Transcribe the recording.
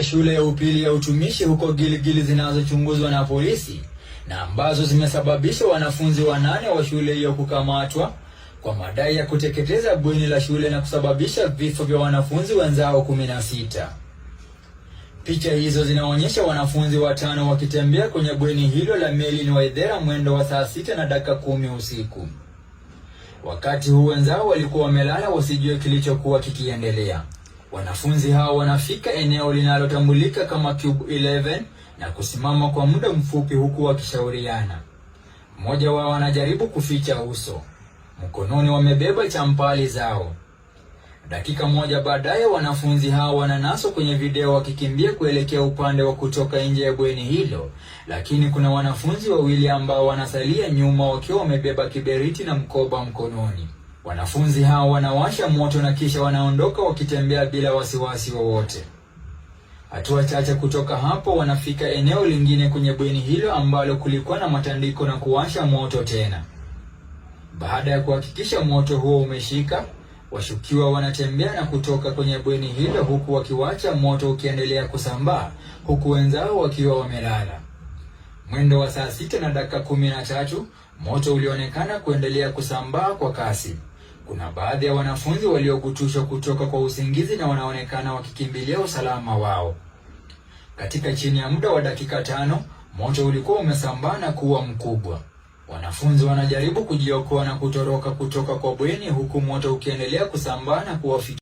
Shule ya upili ya utumishi huko Gilgil zinazochunguzwa na polisi na ambazo zimesababisha wanafunzi 8 wa shule hiyo kukamatwa kwa madai ya kuteketeza bweni la shule na kusababisha vifo vya wanafunzi wenzao 16. Picha hizo zinaonyesha wanafunzi 5 wakitembea kwenye bweni hilo la Merlin Waithera mwendo wa saa 6:10 usiku. Wakati huu wenzao walikuwa wamelala wasijue kilichokuwa kikiendelea. Wanafunzi hao wanafika eneo linalotambulika kama Cube 11 na kusimama kwa muda mfupi huku wakishauriana. Mmoja wao anajaribu kuficha uso. Mkononi wamebeba champali zao. Dakika moja baadaye wanafunzi hao wananaswa kwenye video wakikimbia kuelekea upande wa kutoka nje ya bweni hilo, lakini kuna wanafunzi 2 ambao wanasalia nyuma wakiwa wamebeba kiberiti na mkoba mkononi. Wanafunzi hao wanawasha moto na kisha wanaondoka wakitembea bila wasiwasi wowote. Hatua chache kutoka hapo wanafika eneo lingine kwenye bweni hilo ambalo kulikuwa na matandiko na kuwasha moto tena. Baada ya kuhakikisha moto huo umeshika, washukiwa wanatembea na kutoka kwenye bweni hilo huku wakiwacha moto ukiendelea kusambaa huku wenzao wakiwa wamelala. Mwendo wa saa 6:13 moto ulionekana kuendelea kusambaa kwa kasi. Kuna baadhi ya wanafunzi waliogutushwa kutoka kwa usingizi na wanaonekana wakikimbilia usalama wao. Katika chini ya muda wa dakika 5, moto ulikuwa umesambaa na kuwa mkubwa. Wanafunzi wanajaribu kujiokoa na kutoroka kutoka kwa bweni huku moto ukiendelea kusambaa na kuwafikia